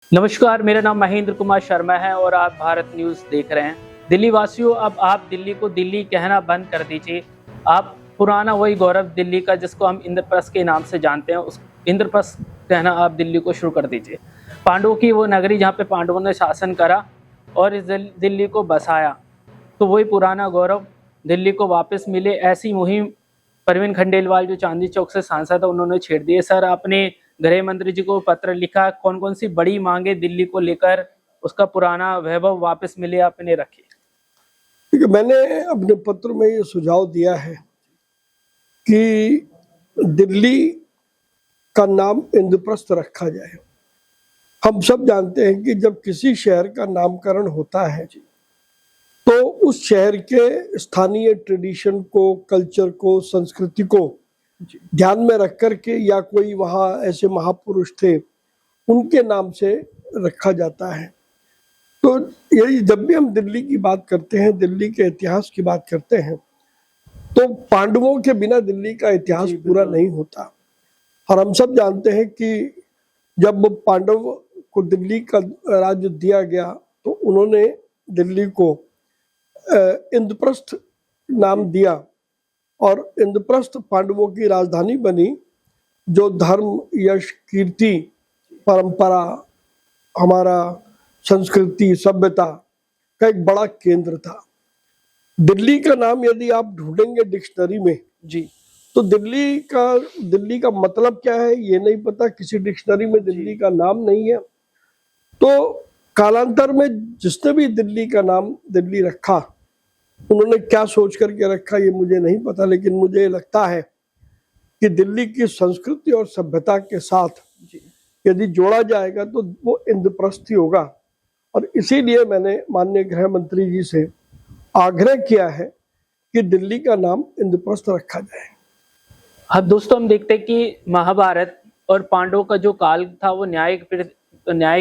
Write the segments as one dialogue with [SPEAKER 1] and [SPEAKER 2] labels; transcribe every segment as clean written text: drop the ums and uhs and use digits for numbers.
[SPEAKER 1] नमस्कार, मेरा नाम महेंद्र कुमार शर्मा है और आप भारत न्यूज़ देख रहे हैं। दिल्ली वासियों, अब आप दिल्ली को दिल्ली कहना बंद कर दीजिए। आप पुराना वही गौरव दिल्ली का जिसको हम इंद्रप्रस्थ के नाम से जानते हैं, उस इंद्रप्रस्थ कहना आप दिल्ली को शुरू कर दीजिए। पांडवों की वो नगरी जहाँ पे पांडवों ने शासन करा और इस दिल्ली को बसाया, तो वही पुराना गौरव दिल्ली को वापस मिले, ऐसी मुहिम परवीन खंडेलवाल जो चांदनी चौक से सांसद है उन्होंने छेड़ दिए। सर, आपने गृह मंत्री जी को पत्र लिखा, कौन कौन सी बड़ी मांगे दिल्ली को लेकर उसका पुराना वैभव वापस मिले आपने रखी?
[SPEAKER 2] ठीक है, मैंने अपने पत्र में ये सुझाव दिया है कि दिल्ली का नाम इंद्रप्रस्थ रखा जाए। हम सब जानते हैं कि जब किसी शहर का नामकरण होता है तो उस शहर के स्थानीय ट्रेडिशन को, कल्चर को, संस्कृति को ध्यान में रख कर के या कोई वहाँ ऐसे महापुरुष थे उनके नाम से रखा जाता है। तो यही जब भी हम दिल्ली की बात करते हैं, दिल्ली के इतिहास की बात करते हैं, तो पांडवों के बिना दिल्ली का इतिहास पूरा नहीं होता। और हम सब जानते हैं कि जब पांडव को दिल्ली का राज्य दिया गया तो उन्होंने दिल्ली को इंद्रप्रस्थ नाम दिया और इंद्रप्रस्थ पांडवों की राजधानी बनी, जो धर्म, यश, कीर्ति, परंपरा, हमारा संस्कृति, सभ्यता का एक बड़ा केंद्र था। दिल्ली का नाम यदि आप ढूंढेंगे डिक्शनरी में जी, तो दिल्ली का मतलब क्या है ये नहीं पता, किसी डिक्शनरी में दिल्ली का नाम नहीं है। तो कालांतर में जिसने भी दिल्ली का नाम दिल्ली रखा, उन्होंने क्या सोच करके रखा ये मुझे नहीं पता, लेकिन मुझे लगता है कि दिल्ली की संस्कृति और सभ्यता के साथ यदि जोड़ा जाएगा तो वो इंद्रप्रस्थ ही होगा। और इसीलिए मैंने माननीय गृह मंत्री जी से आग्रह किया है कि दिल्ली का नाम इंद्रप्रस्थ रखा जाए।
[SPEAKER 1] अब दोस्तों, हम देखते हैं कि महाभारत और पांडवों का जो काल था वो न्याय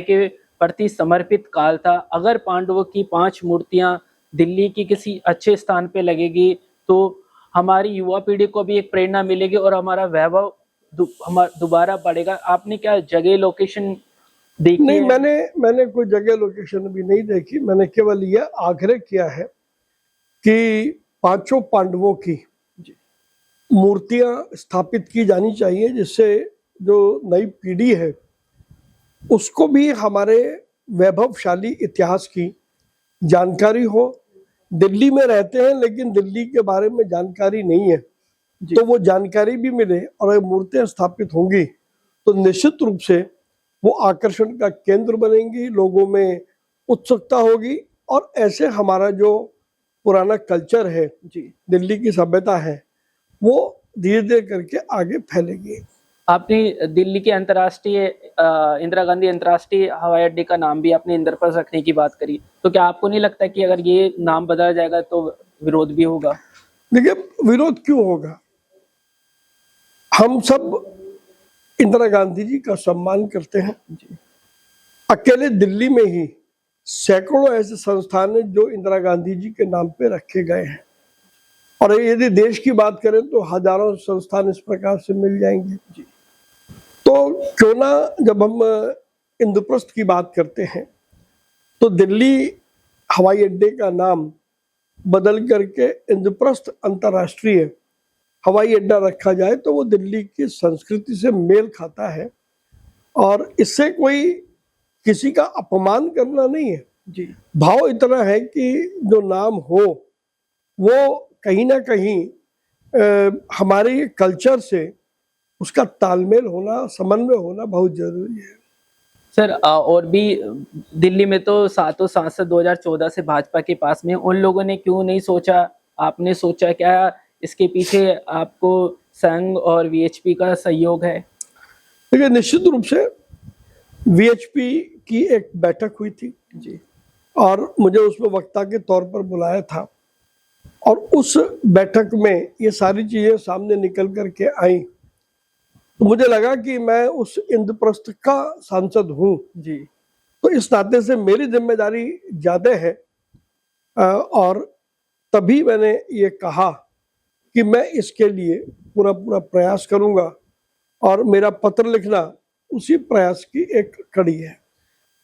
[SPEAKER 1] के प्रति समर्पित काल था। अगर पांडवों की 5 मूर्तियां दिल्ली की किसी अच्छे स्थान पे लगेगी तो हमारी युवा पीढ़ी को भी एक प्रेरणा मिलेगी और हमारा वैभव दोबारा बढ़ेगा। आपने क्या जगह लोकेशन देखी? नहीं,
[SPEAKER 2] मैंने कोई जगह लोकेशन भी नहीं देखी। मैंने केवल यह आग्रह किया है कि 5 पांडवों की मूर्तियां स्थापित की जानी चाहिए, जिससे जो नई पीढ़ी है उसको भी हमारे वैभवशाली इतिहास की जानकारी हो। दिल्ली में रहते हैं लेकिन दिल्ली के बारे में जानकारी नहीं है, तो वो जानकारी भी मिले। और अगर मूर्तियां स्थापित होंगी तो निश्चित रूप से वो आकर्षण का केंद्र बनेंगी, लोगों में उत्सुकता होगी और ऐसे हमारा जो पुराना कल्चर है, दिल्ली की सभ्यता है, वो धीरे धीरे करके आगे फैलेगी।
[SPEAKER 1] आपने दिल्ली के अंतर्राष्ट्रीय इंदिरा गांधी अंतर्राष्ट्रीय हवाई अड्डे का नाम भी आपने इंद्रप्रस्थ रखने की बात करी, तो क्या आपको नहीं लगता कि अगर ये नाम बदला जाएगा तो विरोध भी होगा?
[SPEAKER 2] देखिए, विरोध क्यों होगा? हम सब इंदिरा गांधी जी का सम्मान करते हैं। अकेले दिल्ली में ही सैकड़ों ऐसे संस्थान हैं जो इंदिरा गांधी जी के नाम पे रखे गए हैं, और यदि देश की बात करें तो हजारों संस्थान इस प्रकार से मिल जाएंगे। तो क्यों ना, जब हम इंद्रप्रस्थ की बात करते हैं तो दिल्ली हवाई अड्डे का नाम बदल करके इंद्रप्रस्थ अंतर्राष्ट्रीय हवाई अड्डा रखा जाए तो वो दिल्ली की संस्कृति से मेल खाता है और इससे कोई किसी का अपमान करना नहीं है जी। भाव इतना है कि जो नाम हो वो कहीं ना कहीं हमारे कल्चर से उसका तालमेल होना, समन्वय होना बहुत जरूरी है।
[SPEAKER 1] सर, और भी दिल्ली में तो 7 सांसद 2014 से भाजपा के पास में, उन लोगों ने क्यों नहीं सोचा? आपने सोचा क्या? इसके पीछे आपको संघ और वीएचपी का सहयोग है?
[SPEAKER 2] देखिए, निश्चित रूप से वीएचपी की एक बैठक हुई थी जी, और मुझे उसमें वक्ता के तौर पर बुलाया था, और उस बैठक में ये सारी चीजें सामने निकल करके आई, तो मुझे लगा कि मैं उस इंद्रप्रस्थ का सांसद हूँ जी, तो इस नाते से मेरी जिम्मेदारी ज्यादा है। और तभी मैंने ये कहा कि मैं इसके लिए पूरा प्रयास करूंगा, और मेरा पत्र लिखना उसी प्रयास की एक कड़ी है।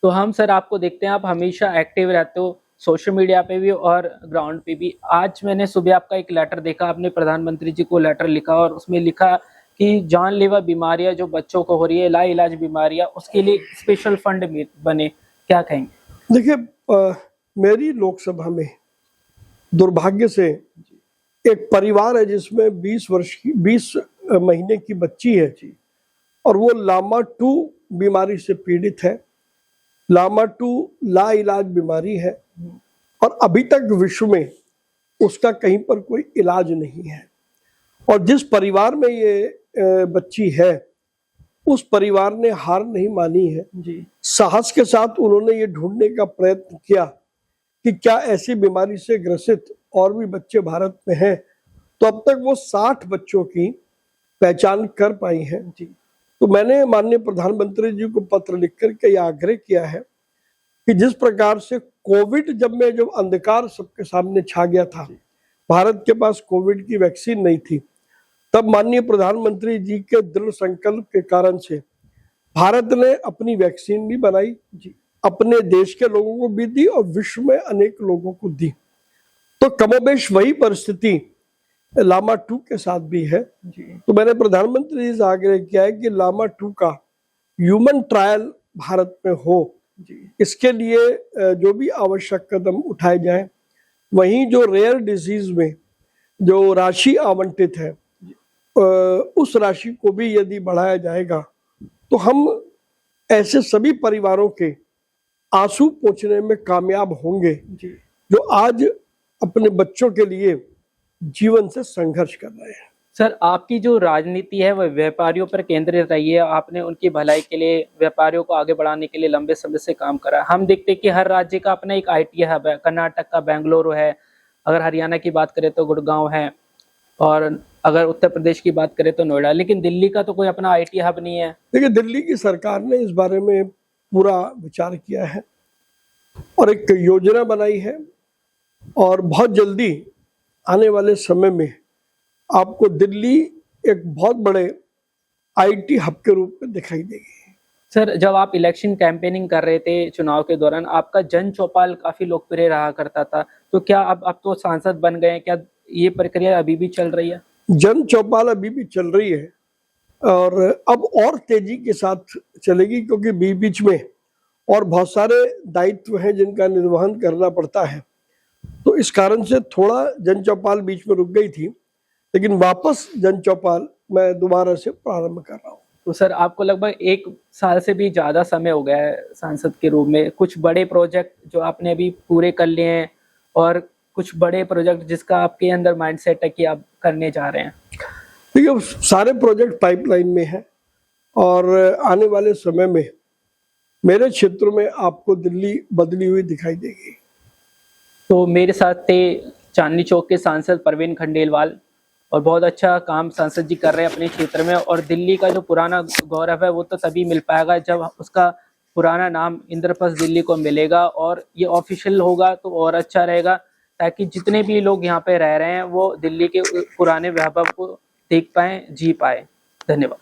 [SPEAKER 1] तो हम सर आपको देखते हैं, आप हमेशा एक्टिव रहते हो सोशल मीडिया पे भी और ग्राउंड पे भी। आज मैंने सुबह आपका एक लेटर देखा, आपने प्रधानमंत्री जी को लेटर लिखा और उसमें लिखा कि जानलेवा बीमारियां जो बच्चों को हो रही है, लाइलाज बीमारियां, उसके लिए स्पेशल फंड बने, क्या कहेंगे?
[SPEAKER 2] देखिए, मेरी लोकसभा में दुर्भाग्य से एक परिवार है जिसमें 20 महीने की बच्ची है और वो लामा 2 बीमारी से पीड़ित है। लामा 2 लाइलाज बीमारी है और अभी तक विश्व में उसका कहीं पर कोई इलाज नहीं है। और जिस परिवार में ये बच्ची है, उस परिवार ने हार नहीं मानी है
[SPEAKER 1] जी।
[SPEAKER 2] साहस के साथ उन्होंने ये ढूंढने का प्रयत्न किया कि क्या ऐसी बीमारी से ग्रसित और भी बच्चे भारत में हैं। तो अब तक वो 60 बच्चों की पहचान कर पाई है
[SPEAKER 1] जी।
[SPEAKER 2] तो मैंने माननीय प्रधानमंत्री जी को पत्र लिखकर के यह आग्रह किया है कि जिस प्रकार से कोविड जब अंधकार सबके सामने छा गया था, भारत के पास कोविड की वैक्सीन नहीं थी, तब माननीय प्रधानमंत्री जी के दृढ़ संकल्प के कारण से भारत ने अपनी वैक्सीन भी बनाई, अपने देश के लोगों को भी दी और विश्व में अनेक लोगों को दी। तो कमोबेश वही परिस्थिति लामा 2 के साथ भी है। तो मैंने प्रधानमंत्री जी से आग्रह किया है कि लामा 2 का ह्यूमन ट्रायल भारत में हो, इसके लिए जो भी आवश्यक कदम उठाए जाएं। वहीं जो रेयर डिजीज में जो राशि आवंटित है, उस राशि को भी यदि बढ़ाया जाएगा तो हम ऐसे सभी परिवारों के आंसू पोंछने में कामयाब होंगे जो आज अपने बच्चों के लिए जीवन से संघर्ष कर रहे हैं।
[SPEAKER 1] सर, आपकी जो राजनीति है वह व्यापारियों पर केंद्रित रही है। आपने उनकी भलाई के लिए, व्यापारियों को आगे बढ़ाने के लिए लंबे समय से काम करा। हम देखते हैं कि हर राज्य का अपना एक आईटी हब है। कर्नाटक का बेंगलुरु है, अगर हरियाणा की बात करें तो गुड़गांव है, और अगर उत्तर प्रदेश की बात करें तो नोएडा। लेकिन दिल्ली का तो कोई अपना आईटी हब नहीं है।
[SPEAKER 2] देखिए, दिल्ली की सरकार ने इस बारे में पूरा विचार किया है और एक योजना बनाई है और बहुत जल्दी आने वाले समय में आपको दिल्ली एक बहुत बड़े आईटी हब के रूप में दिखाई देगी।
[SPEAKER 1] सर, जब आप इलेक्शन कैंपेनिंग कर रहे थे चुनाव के दौरान, आपका जन चौपाल काफी लोकप्रिय रहा करता था, तो क्या अब तो सांसद बन गए, क्या ये प्रक्रिया अभी भी चल रही है?
[SPEAKER 2] जन चौपाल अभी भी चल रही है और अब और तेजी के साथ चलेगी, क्योंकि बीच में और बहुत सारे दायित्व हैं जिनका निर्वहन करना पड़ता है। तो इस कारण से थोड़ा जन चौपाल बीच में रुक गई थी, लेकिन वापस जन चौपाल मैं दोबारा से प्रारंभ कर रहा हूँ।
[SPEAKER 1] तो सर, आपको लगभग 1 साल से भी ज्यादा समय हो गया है सांसद के रूप में। कुछ बड़े प्रोजेक्ट जो आपने अभी पूरे कर लिए हैं और कुछ बड़े प्रोजेक्ट जिसका आपके अंदर माइंडसेट है कि आप करने जा रहे हैं?
[SPEAKER 2] देखिए, सारे प्रोजेक्ट पाइपलाइन में हैं और आने वाले समय में मेरे क्षेत्र में आपको दिल्ली बदली हुई दिखाई देगी।
[SPEAKER 1] तो मेरे साथ थे चांदनी चौक के सांसद प्रवीण खंडेलवाल, और बहुत अच्छा काम सांसद जी कर रहे हैं अपने क्षेत्र में। और दिल्ली का जो पुराना गौरव है वो तो तभी मिल पाएगा जब उसका पुराना नाम इंद्रप्रस्थ दिल्ली को मिलेगा और ये ऑफिशियल होगा तो और अच्छा रहेगा, ताकि जितने भी लोग यहाँ पे रह रहे हैं वो दिल्ली के पुराने वैभव को देख पाएं, जी पाए। धन्यवाद।